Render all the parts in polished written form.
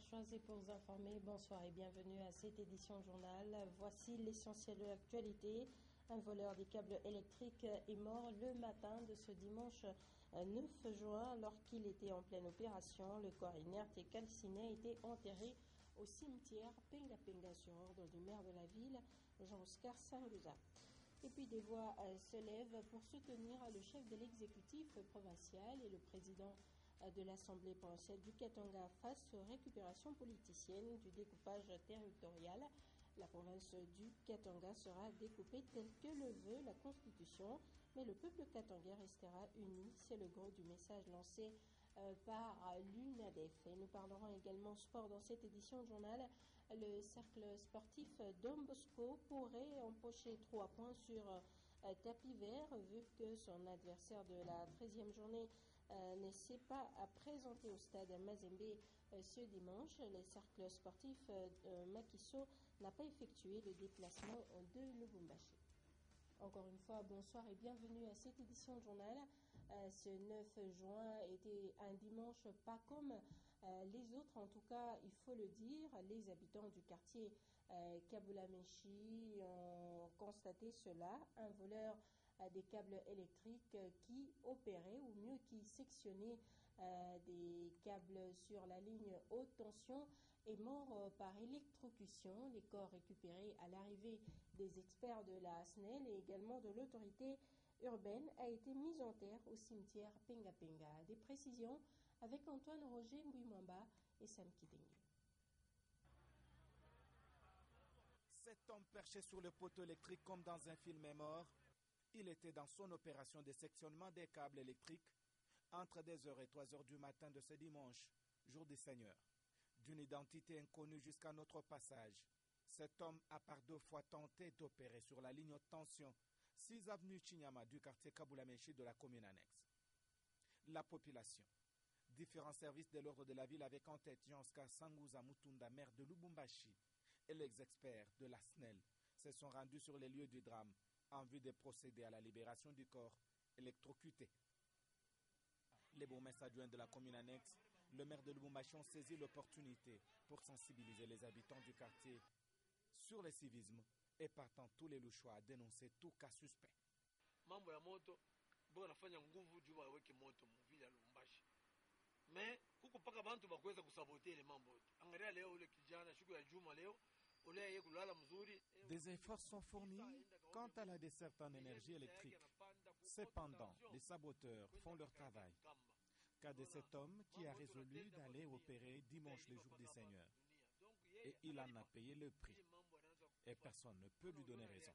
choisi pour vous informer. Bonsoir et bienvenue à cette édition journal. Voici l'essentiel de l'actualité. Un voleur des câbles électriques est mort le matin de ce dimanche 9 juin alors qu'il était en pleine opération. Le corps inerte et calciné a été enterré au cimetière Penga Penga sur ordre du maire de la ville, Jean-Oscar Sanguza. Et puis des voix se lèvent pour soutenir le chef de l'exécutif provincial et le président de l'Assemblée provinciale du Katanga face aux récupérations politiciennes du découpage territorial. La province du Katanga sera découpée telle que le veut la Constitution, mais le peuple katangais restera uni. C'est le gros du message lancé par l'UNADEF. Et nous parlerons également sport dans cette édition de journal. Le cercle sportif Don Bosco pourrait empocher 3 points sur tapis vert, vu que son adversaire de la 13e journée ne s'est pas présenté au stade Mazembe ce dimanche. Le cercle sportif Makiso n'a pas effectué le déplacement de Lubumbashi. Encore une fois, bonsoir et bienvenue à cette édition de journal. Ce 9 juin était un dimanche pas comme les autres, en tout cas, il faut le dire. Les habitants du quartier Kabulameshi ont constaté cela. Un voleur des câbles électriques qui opérait, ou mieux qui sectionnait des câbles sur la ligne haute tension est mort par électrocution. Les corps récupérés à l'arrivée des experts de la SNEL et également de l'autorité urbaine a été mis en terre au cimetière Penga Penga. Des précisions avec Antoine Roger Mbouimamba et Sam Kidengue. Cet homme perché sur le poteau électrique comme dans un film est mort. Il était dans son opération de sectionnement des câbles électriques entre 2h et 3h du matin de ce dimanche, jour du Seigneur. D'une identité inconnue jusqu'à notre passage, cet homme a par 2 fois tenté d'opérer sur la ligne haute tension 6 avenue Chinyama du quartier Kabulameshi de la commune annexe. La population, différents services de l'ordre de la ville avec en tête Jean-Oscar Sanguza Mutunda, maire de Lubumbashi, et les experts de la SNEL se sont rendus sur les lieux du drame en vue de procéder à la libération du corps électrocuté. Les bourgmestres adjoints de la commune annexe, le maire de Lubumbashi ont saisi l'opportunité pour sensibiliser les habitants du quartier sur le civisme et partant tous les louchois à dénoncer tout cas suspect. Mambo ya moto boka nafanya nguvu juu waweke moto mvile ya Lubumbashi. Mais kuko paka bantu bakweza kusaboter ile mambo yote. Angalia leo ule kijana siku ya Juma leo des efforts sont fournis quant à la desserte en énergie électrique. Cependant, les saboteurs font leur travail. Cas de cet homme qui a résolu d'aller opérer dimanche le jour du Seigneur. Et il en a payé le prix. Et personne ne peut lui donner raison.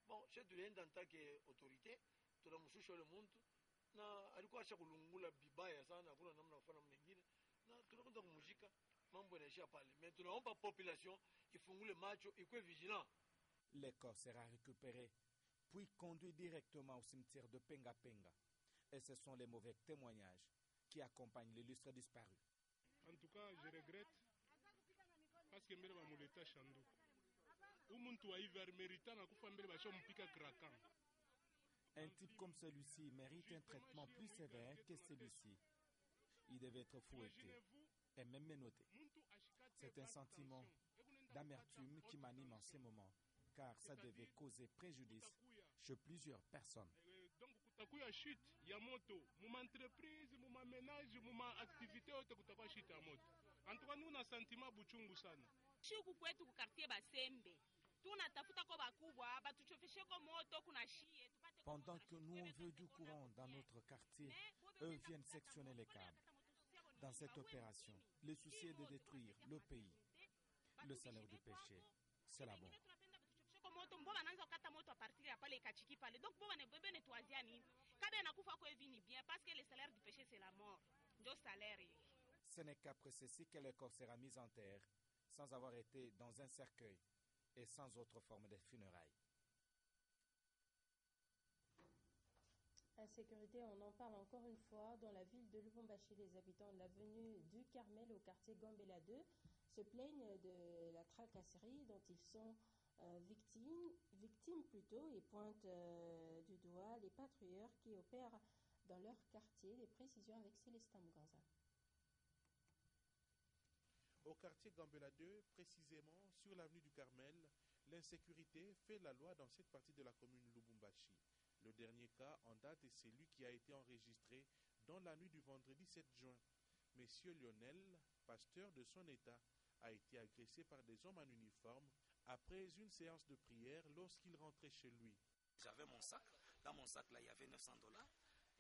Bon, chez tulienda en tant qu'autorité, tunamshusha yule mtu na alikuwa acha kulungula bibaya sana, hakuna namna kufanya mwingine. Na tunakwenda kumshika mambo yanaishia pale. Mais tunaomba population ifungule macho, ikwe vigilant. Le corps sera récupéré puis conduit directement au cimetière de Penga Penga. Et ce sont les mauvais témoignages qui accompagnent l'illustre disparu. En tout cas, je regrette parce que mbele bamuleta Chandu. Umuntu wa hiver mérita na kufa mbele bashompika krakan. Un type comme celui-ci mérite un traitement plus sévère que celui-ci. Il devait être fouetté et même menotté. C'est un sentiment d'amertume qui m'anime en ces moments, car ça devait causer préjudice chez plusieurs personnes. Donc, kutakuya chute ya moto, muma entreprise, muma ménage, muma activité yote kutakuya chute ya moto. En tout cas, nous na sentiment buchungu sana. Shuku kwetu ku quartier Basembe. Pendant que nous on veut du courant dans notre quartier, eux viennent sectionner les câbles. Dans cette opération, le souci est de détruire le pays. Le salaire du péché, c'est la bombe. Ce n'est qu'après ceci que le corps sera mis en terre, sans avoir été dans un cercueil et sans autre forme de funérailles. Insécurité, on en parle encore une fois. Dans la ville de Lubumbashi, les habitants de l'avenue du Carmel au quartier Gambela 2 se plaignent de la tracasserie dont ils sont victimes plutôt, et pointent du doigt les patrouilleurs qui opèrent dans leur quartier. Les précisions avec Célestin Muganza. Au quartier Gambela 2, précisément sur l'avenue du Carmel, l'insécurité fait la loi dans cette partie de la commune Lubumbashi. Le dernier cas en date est celui qui a été enregistré dans la nuit du vendredi 7 juin. Monsieur Lionel, pasteur de son état, a été agressé par des hommes en uniforme après une séance de prière lorsqu'il rentrait chez lui. J'avais mon sac. Dans mon sac, là, il y avait $900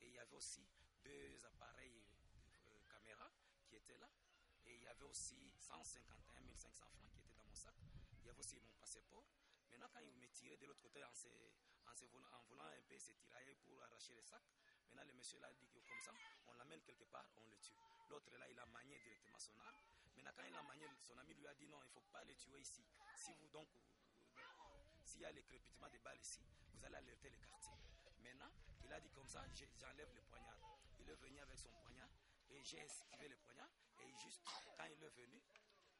et il y avait aussi 2 appareils caméra qui étaient là. Et il y avait aussi 151 500 francs qui étaient dans mon sac. Il y avait aussi mon passeport. Maintenant, quand il me tirait de l'autre côté en voulant un peu se tirailler pour arracher le sac, maintenant le monsieur là dit que comme ça, on l'amène quelque part, on le tue. L'autre là, il a manié directement son arme. Maintenant, quand il a manié, son ami lui a dit non, il ne faut pas le tuer ici. Si vous donc, s'il y a le crépitement des balles ici, vous allez alerter le quartier. Maintenant, il a dit comme ça, j'enlève le poignard. Il est venu avec son poignard et j'ai esquivé le poignard. Et juste quand il est venu,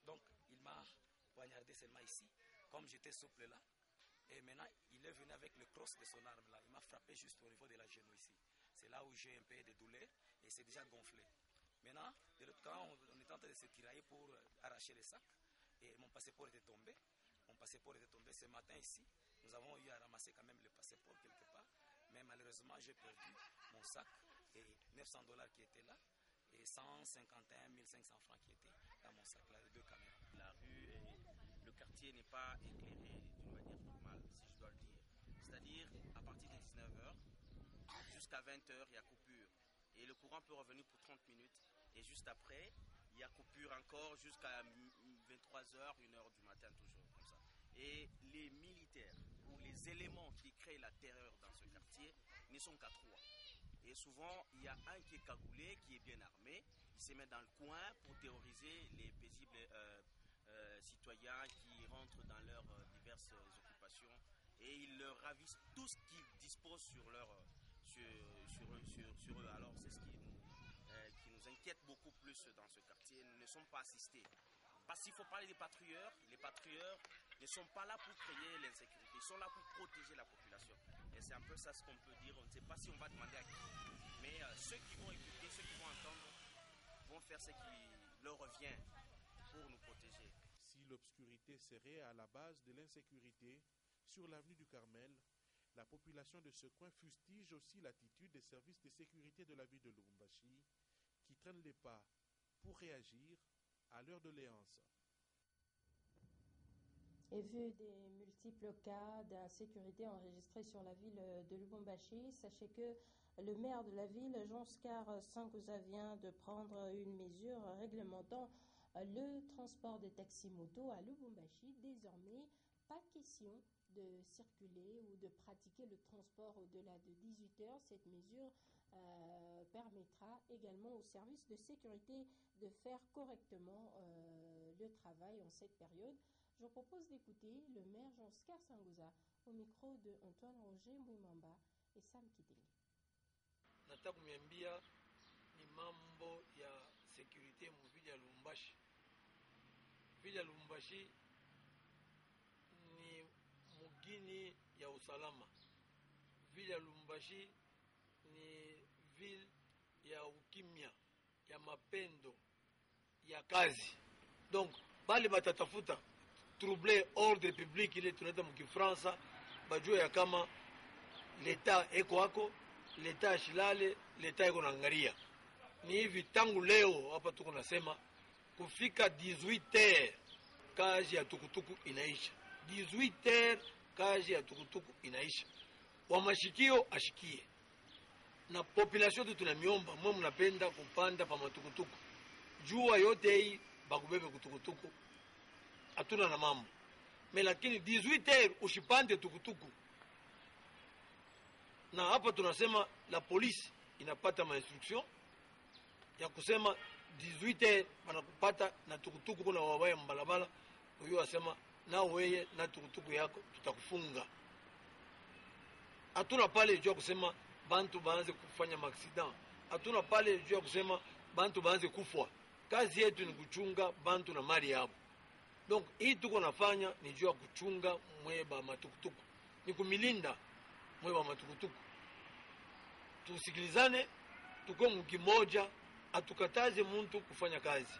donc il m'a poignardé seulement ici, comme j'étais souple là. Et maintenant, il est venu avec le crosse de son arme là. Il m'a frappé juste au niveau de la genou ici. C'est là où j'ai un peu de douleur et c'est déjà gonflé. Maintenant, de l'autre côté, on est en train de se tirailler pour arracher les sacs. Et mon passeport était tombé. Mon passeport était tombé ce matin ici. Nous avons eu à ramasser quand même le passeport quelque part. Mais malheureusement, j'ai perdu mon sac et $900 qui étaient là. Et 151 500 francs qui étaient dans mon sac là, les 2 caméras. La rue et le quartier n'est pas éclairé d'une manière normale, si je dois le dire. C'est-à-dire, à partir de 19h jusqu'à 20h, il y a coupure. Et le courant peut revenir pour 30 minutes. Et juste après, il y a coupure encore jusqu'à 23h, 1h du matin, toujours comme ça. Et les militaires ou les éléments qui créent la terreur dans ce quartier ne sont qu'à 3. Et souvent, il y a un qui est cagoulé, qui est bien armé. Il se met dans le coin pour terroriser les paisibles citoyens qui rentrent dans leurs diverses occupations. Et ils leur ravissent tout ce qu'ils disposent sur eux. Alors, c'est ce qui nous inquiète beaucoup plus dans ce quartier. Ils ne sont pas assistés. Parce qu'il faut parler des patrouilleurs. Les patrouilleurs ne sont pas là pour créer l'insécurité. Ils sont là pour protéger la population. Et c'est un peu ça ce qu'on peut dire. On ne sait pas si on va demander à qui. Mais ceux qui vont écouter, ceux qui vont entendre, vont faire ce qui leur revient pour nous protéger. Si l'obscurité serait à la base de l'insécurité sur l'avenue du Carmel, la population de ce coin fustige aussi l'attitude des services de sécurité de la ville de Lubumbashi qui traînent les pas pour réagir à leur doléance. Et vu des multiples cas d'insécurité enregistrés sur la ville de Lubumbashi, sachez que le maire de la ville, Jean-Oscar Sangouza, vient de prendre une mesure réglementant le transport des taxis-motos à Lubumbashi. Désormais, pas question de circuler ou de pratiquer le transport au-delà de 18 heures. Cette mesure permettra également aux services de sécurité de faire correctement le travail en cette période. Je vous propose d'écouter le maire Jean-Oscar Sangouza au micro de Antoine Roger Mwimamba et Sam Kitenge. Nataka kumiambia ni mambo ya sécurité mu vile ya Lubumbashi. Vile ya Lubumbashi ni mugini ya usalama. Vile ya Lubumbashi ni vile ya ukimya, ya mapendo, ya kazi. Donc bali batatafuta troubler ordre public ile tunaita mkifransa, bajue ya kama leta eko hako, leta ashilale, leta eko naangalia. Ni hivi tangu leo hapa tuko nasema kufika 18h kazi ya tukutuku inaisha. 18h kazi ya tukutuku inaisha. Wa mashikio ashikie. Na population tu tunamiomba mwe mnapenda kupanda pa matukutuku. Jua yote hii bakubebe kutukutuku. Hatuna na mambo. Me lakini 18h usipande tukutuku. Na hapa tunasema la polisi inapata instruction ya kusema 18h wanakupata na tukutuku kuna wabaya mbalabala. Huyo asema na wewe na tukutuku yako tutakufunga. Hatuna pale jua kusema bantu baanze kufanya maaksida. Hatuna pale jua kusema bantu baanze kufwa. Kazi yetu ni kuchunga bantu na mali yao. Donc hii tuko nafanya ni jua kuchunga mweba matukutuku. Ni kumilinda mweba matukutuku. Tusikilizane tuko kimoja, atukataze muntu kufanya kazi,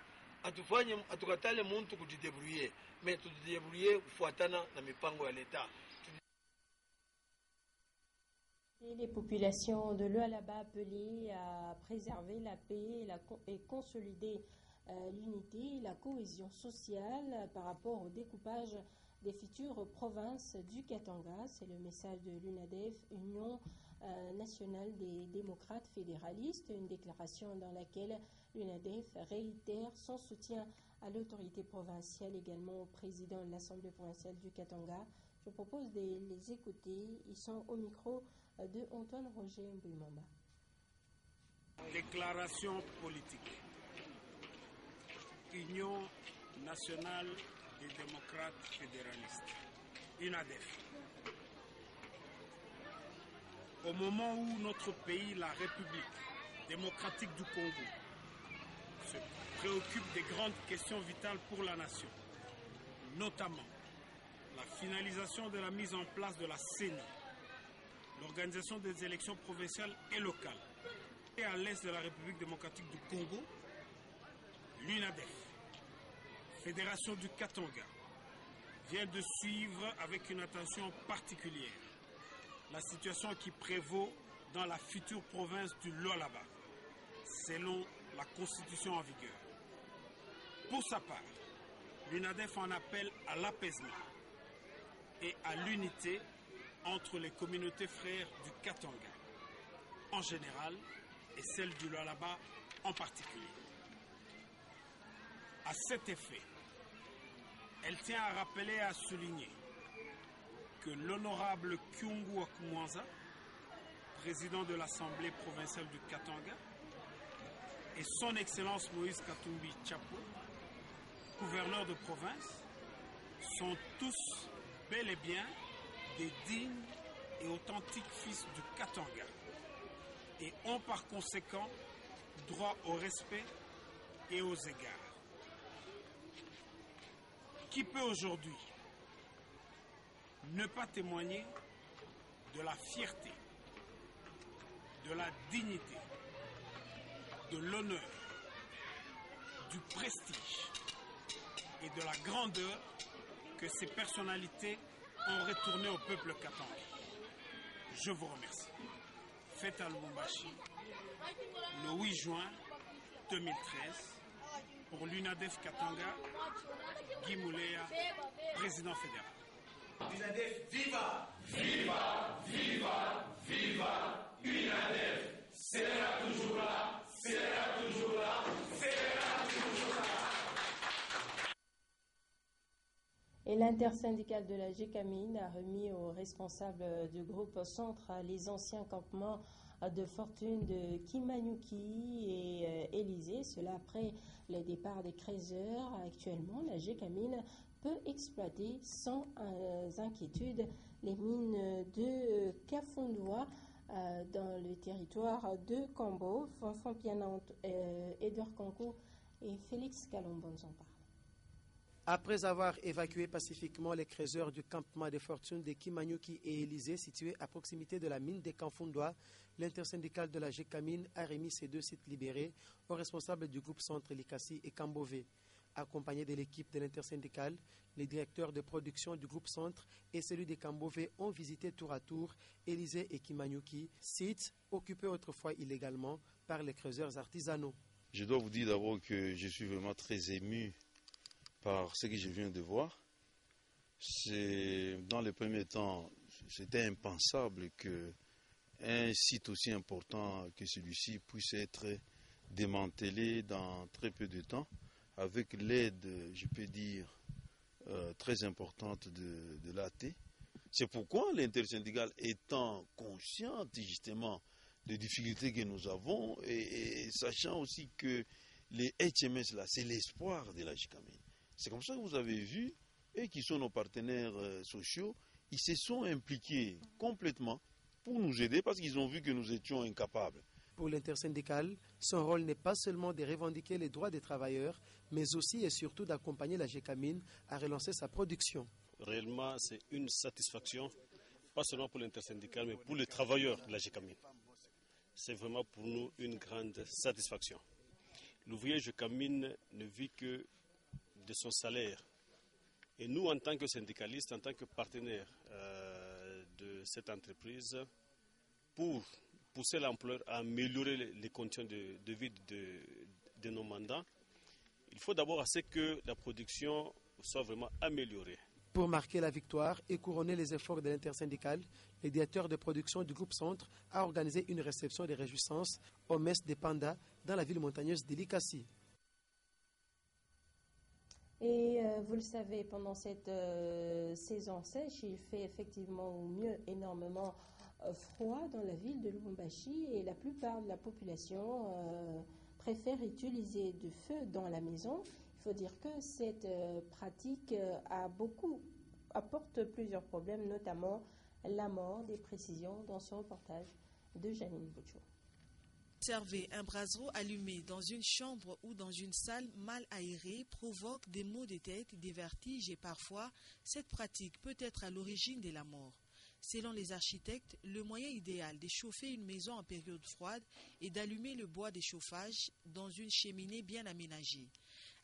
atukatale muntu kujidebrouiller, mais tujidebrouiller kufuatana na mipango ya leta. Et les populations de Lualaba appelées à préserver la paix et consolider l'unité et la cohésion sociale par rapport au découpage des futures provinces du Katanga. C'est le message de l'UNADEF, Union nationale des démocrates fédéralistes, une déclaration dans laquelle l'UNADEF réitère son soutien à l'autorité provinciale, également au président de l'Assemblée provinciale du Katanga. Je propose de les écouter. Ils sont au micro de Antoine Roger Mbouimamba. Déclaration politique. Union nationale des démocrates fédéralistes, UNADEF. Au moment où notre pays, la République démocratique du Congo, se préoccupe des grandes questions vitales pour la nation, notamment la finalisation de la mise en place de la CENI, l'organisation des élections provinciales et locales, et à l'est de la République démocratique du Congo, l'UNADEF, Fédération du Katanga, vient de suivre avec une attention particulière la situation qui prévaut dans la future province du Lualaba, selon la constitution en vigueur. Pour sa part, l'UNADEF en appelle à l'apaisement et à l'unité entre les communautés frères du Katanga en général et celles du Lualaba en particulier. À cet effet, elle tient à rappeler et à souligner que l'honorable Kyungu Akumwanza, président de l'Assemblée provinciale du Katanga, et son Excellence Moïse Katumbi Tchapo, gouverneur de province, sont tous bel et bien des dignes et authentiques fils du Katanga et ont par conséquent droit au respect et aux égards. Qui peut aujourd'hui ne pas témoigner de la fierté, de la dignité, de l'honneur, du prestige et de la grandeur que ces personnalités ont retourné au peuple katanga? Je vous remercie. Fête à Lubumbashi, le 8 juin 2013, pour l'UNADEF Katanga, Guy Moulea, président fédéral. UNADEF, viva! Viva! Viva! Viva! UNADEF sera toujours là, sera toujours là, sera toujours là. Et l'intersyndicale de la GECAMIN a remis aux responsables du groupe Centre les anciens campements de fortune de Kimanyuki et Élysée. Cela après le départ des creuseurs. Actuellement, la GECAMIN peut exploiter sans inquiétude les mines de Kafundwa dans le territoire de Kambo. Fanfan Pianante, Edouard Kanko et Félix Kalombon en parlent. Après avoir évacué pacifiquement les creuseurs du campement des fortunes de Kimanyuki et Élysée, situés à proximité de la mine de Kafundwa, l'intersyndicale de la GECAMIN a remis ces deux sites libérés aux responsables du groupe Centre Likasi et Kambové. Accompagnés de l'équipe de l'intersyndicale, les directeurs de production du groupe Centre et celui de Kambové ont visité tour à tour Élysée et Kimanyuki, sites occupés autrefois illégalement par les creuseurs artisanaux. Je dois vous dire d'abord que je suis vraiment très ému par ce que je viens de voir. Dans les premiers temps, c'était impensable qu'un site aussi important que celui-ci puisse être démantelé dans très peu de temps, avec l'aide, je peux dire, très importante de l'AT. C'est pourquoi l'intersyndicale, étant consciente justement des difficultés que nous avons et sachant aussi que les HMS, là, c'est l'espoir de la GECAMIN. C'est comme ça que vous avez vu, et qui sont nos partenaires sociaux, ils se sont impliqués complètement pour nous aider parce qu'ils ont vu que nous étions incapables. Pour l'intersyndicale, son rôle n'est pas seulement de revendiquer les droits des travailleurs, mais aussi et surtout d'accompagner la GECAMIN à relancer sa production. Réellement, c'est une satisfaction, pas seulement pour l'intersyndicale, mais pour les travailleurs de la GECAMIN. c'est vraiment pour nous une grande satisfaction. L'ouvrier Jecamine ne vit que de son salaire. Et nous, en tant que syndicalistes, en tant que partenaires de cette entreprise, pour pousser l'employeur à améliorer les conditions de vie de nos mandants, il faut d'abord que la production soit vraiment améliorée. Pour marquer la victoire et couronner les efforts de l'intersyndicale, le directeur de production du groupe Centre a organisé une réception de réjouissances au mess des Pandas dans la ville montagneuse d'Ilikasi. Et vous le savez, pendant cette saison sèche, il fait effectivement au mieux énormément froid dans la ville de Lubumbashi et la plupart de la population préfère utiliser du feu dans la maison. Il faut dire que cette pratique apporte plusieurs problèmes, notamment la mort. Des précisions dans ce reportage de Janine Bouchou. Observer un brasero allumé dans une chambre ou dans une salle mal aérée provoque des maux de tête, des vertiges et parfois, cette pratique peut être à l'origine de la mort. Selon les architectes, le moyen idéal de chauffer une maison en période froide est d'allumer le bois de chauffage dans une cheminée bien aménagée.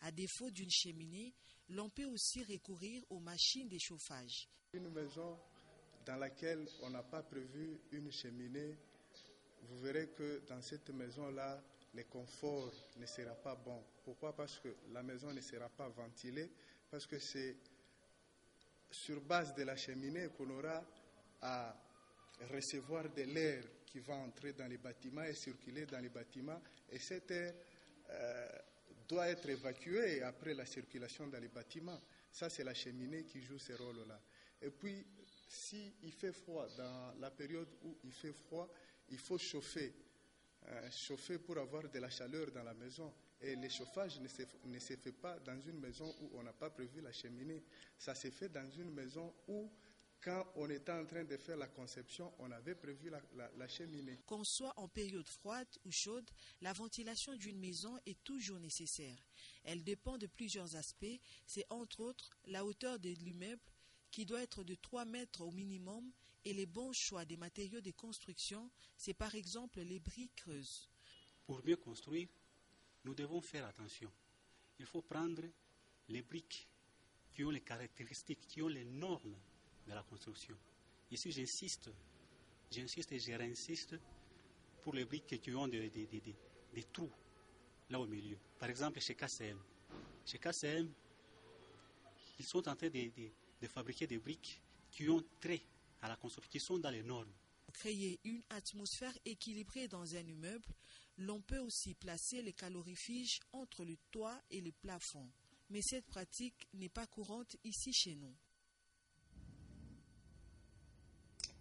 À défaut d'une cheminée, l'on peut aussi recourir aux machines de chauffage. Une maison dans laquelle on n'a pas prévu une cheminée, vous verrez que dans cette maison-là, le confort ne sera pas bon. Pourquoi? Parce que la maison ne sera pas ventilée, parce que c'est sur base de la cheminée qu'on aura à recevoir de l'air qui va entrer dans les bâtiments et circuler dans les bâtiments. Et cet air doit être évacué après la circulation dans les bâtiments. Ça, c'est la cheminée qui joue ce rôle-là. Et puis, s'il fait froid, dans la période où il fait froid, il faut chauffer. Chauffer pour avoir de la chaleur dans la maison. Et le chauffage ne se fait pas dans une maison où on n'a pas prévu la cheminée. Ça se fait dans une maison où, quand on était en train de faire la conception, on avait prévu la cheminée. Qu'on soit en période froide ou chaude, la ventilation d'une maison est toujours nécessaire. Elle dépend de plusieurs aspects. C'est entre autres la hauteur de l'immeuble, qui doit être de 3 mètres au minimum, et les bons choix des matériaux de construction, c'est par exemple les briques creuses. Pour mieux construire, nous devons faire attention. Il faut prendre les briques qui ont les caractéristiques, qui ont les normes de la construction. Ici, j'insiste et je réinsiste pour les briques qui ont des trous là au milieu. Par exemple, chez KCM. Chez KCM, ils sont en train de fabriquer des briques qui ont trait à la construction, qui sont dans les normes. Pour créer une atmosphère équilibrée dans un immeuble, l'on peut aussi placer les calorifères entre le toit et le plafond. Mais cette pratique n'est pas courante ici chez nous.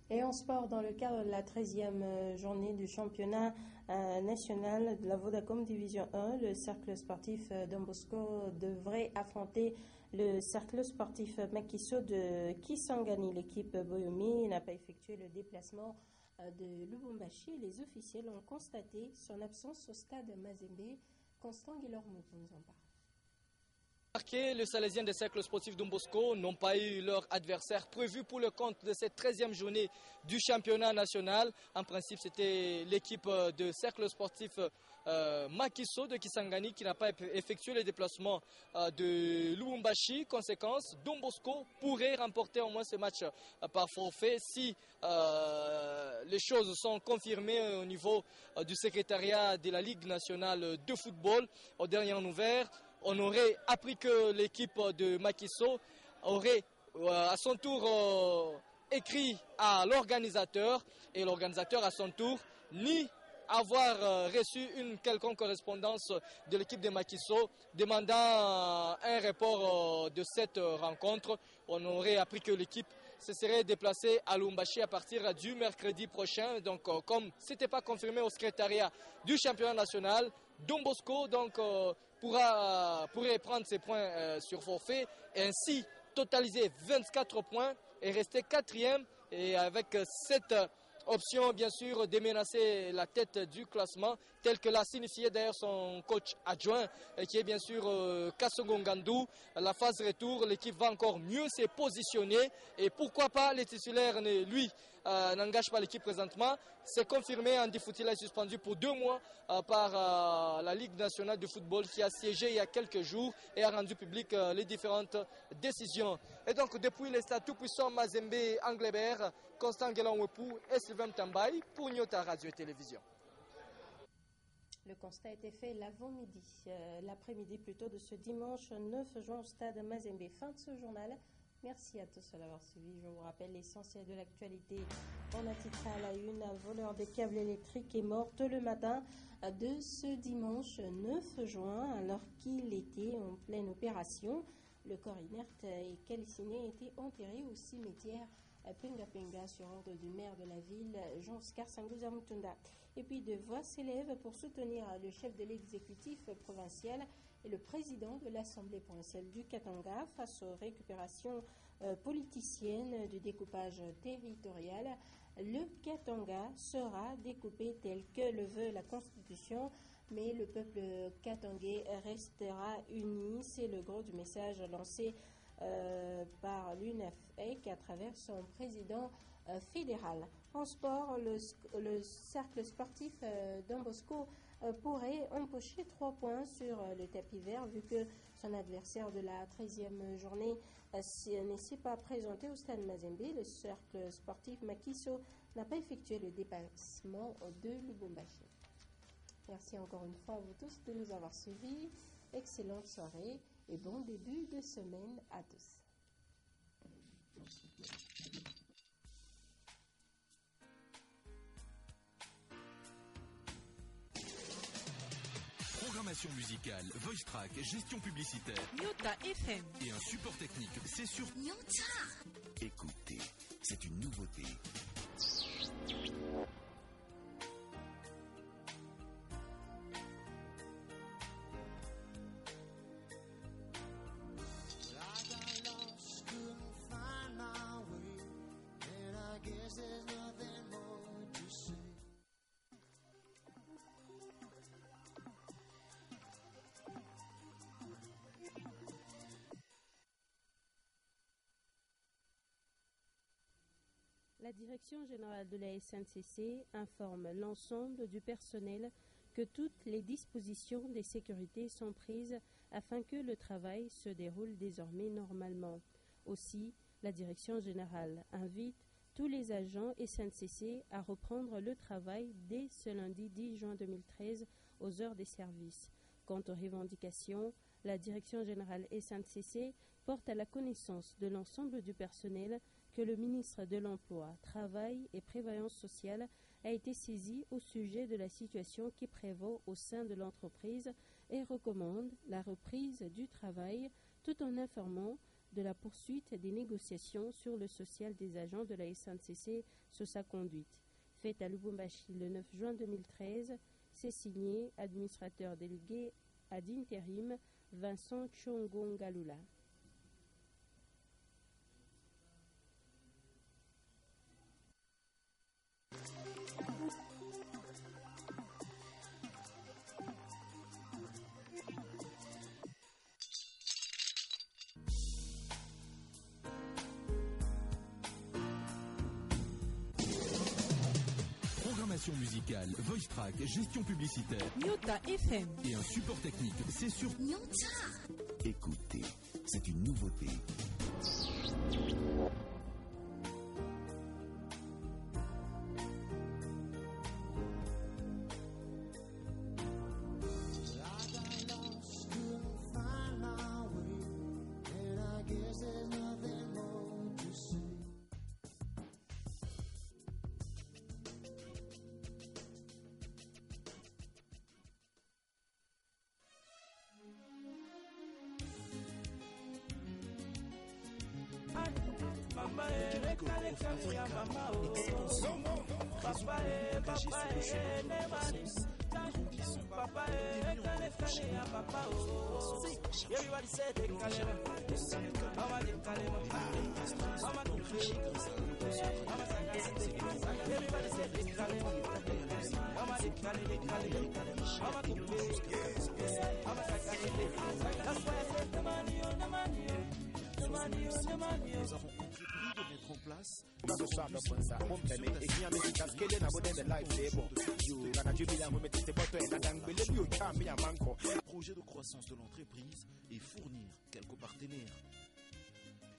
Et en sport, dans le cadre de la 13e journée du championnat national de la Vodacom Division 1, le cercle sportif Don Bosco devrait affronter le cercle sportif Makiso de Kisangani. L'équipe Boyomi n'a pas effectué le déplacement de Lubumbashi. Les officiels ont constaté son absence au stade Mazembe. Constant Guillermo nous en parle. Les Salésiens des cercles sportifs Don Bosco n'ont pas eu leur adversaire prévu pour le compte de cette 13e journée du championnat national. En principe, c'était l'équipe de cercle sportif Makiso de Kisangani qui n'a pas effectué le déplacement de Lubumbashi. Conséquence, Don Bosco pourrait remporter au moins ce match par forfait si les choses sont confirmées au niveau du secrétariat de la Ligue nationale de football. Aux dernières nouvelles, on aurait appris que l'équipe de Makiso aurait à son tour écrit à l'organisateur et l'organisateur à son tour nie avoir reçu une quelconque correspondance de l'équipe de Makiso demandant un report de cette rencontre. On aurait appris que l'équipe se serait déplacée à Lubumbashi à partir du mercredi prochain. Donc comme ce n'était pas confirmé au secrétariat du championnat national, Don Bosco pourrait prendre ses points sur forfait et ainsi totaliser 24 points et rester 4e et avec cette option bien sûr de menacer la tête du classement tel que l'a signifié d'ailleurs son coach adjoint qui est bien sûr Kasongo Ngandou. La phase retour, l'équipe va encore mieux se positionner et pourquoi pas les titulaires lui n'engage pas l'équipe présentement. C'est confirmé, Andy Foutila est suspendu pour 2 mois par la Ligue nationale de football qui a siégé il y a quelques jours et a rendu public les différentes décisions. Et donc depuis les stades tout-puissants Mazembe, Anglebert, Constant Guélan-Wepou et Sylvain Tambaye pour Nyota Radio et Télévision. Le constat a été fait l'avant-midi, l'après-midi plutôt de ce dimanche 9 juin au stade Mazembe. Fin de ce journal. Merci à tous de l'avoir suivi. Je vous rappelle l'essentiel de l'actualité. On a titré à la une, un voleur des câbles électriques est mort tôt le matin de ce dimanche 9 juin alors qu'il était en pleine opération. Le corps inerte et calciné a été enterré au cimetière Penga Penga sur ordre du maire de la ville, Jean-Oscar Sanguza Mutunda. Et puis de voix s'élèvent pour soutenir le chef de l'exécutif provincial et le président de l'Assemblée provinciale du Katanga face aux récupérations politiciennes du découpage territorial. Le Katanga sera découpé tel que le veut la Constitution, mais le peuple katangais restera uni. C'est le gros du message lancé par l'UNAFEC à travers son président fédéral. En sport, le cercle sportif Don Bosco pourrait empocher 3 points sur le tapis vert vu que son adversaire de la 13e journée ne s'est pas présenté au stade Mazembe. Le cercle sportif Makiso n'a pas effectué le déplacement de Lubumbashi. Merci encore une fois à vous tous de nous avoir suivis. Excellente soirée et bon début de semaine à tous. Programmation musicale, voice track, gestion publicitaire. Nyota FM. Et un support technique, c'est sur Nyota. Écoutez, c'est une nouveauté. La Direction générale de la SNCC informe l'ensemble du personnel que toutes les dispositions de sécurité sont prises afin que le travail se déroule désormais normalement. Aussi, la Direction générale invite tous les agents SNCC à reprendre le travail dès ce lundi 10 juin 2013 aux heures des services. Quant aux revendications, la Direction générale SNCC porte à la connaissance de l'ensemble du personnel que le ministre de l'Emploi, Travail et Prévoyance sociale a été saisi au sujet de la situation qui prévaut au sein de l'entreprise et recommande la reprise du travail tout en informant de la poursuite des négociations sur le social des agents de la SNCC sur sa conduite. Faite à Lubumbashi le 9 juin 2013, c'est signé administrateur délégué ad intérim Vincent Chongongalula. Programmation musicale, voice track, gestion publicitaire. Nyota FM. Et un support technique, c'est sur Nyota. Écoutez, c'est une nouveauté. Nous avons entrepris de mettre en place place. Projet de croissance de l'entreprise et fournir quelques partenaires.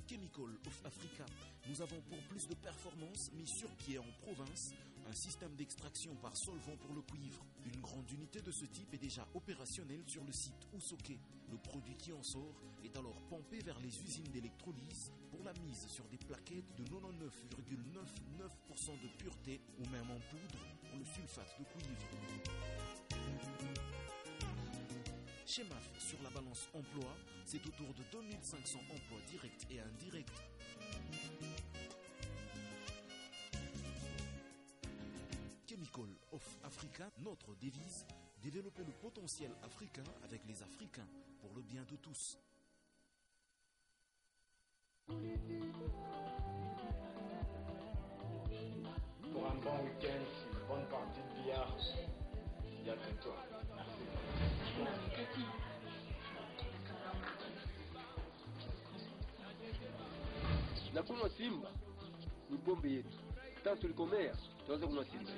Chemical of Africa, nous avons pour plus de performance mis sur pied en province un système d'extraction par solvant pour le cuivre. Une grande unité de ce type est déjà opérationnelle sur le site Ousoké. Le produit qui en sort est alors pompé vers les usines d'électrolyse pour la mise sur des plaquettes de 99,99% de pureté ou même en poudre pour le sulfate de cuivre. Chez MAF, sur la balance emploi, c'est autour de 2500 emplois directs et indirects. Chemical of Africa, notre devise, développer le potentiel africain avec les Africains pour le bien de tous. Pour un bon week-end, une bonne partie de billard, il y a que toi. Na kunywa Simba ni pombe yetu, tangu tulikomea tuanze kunywa Simba.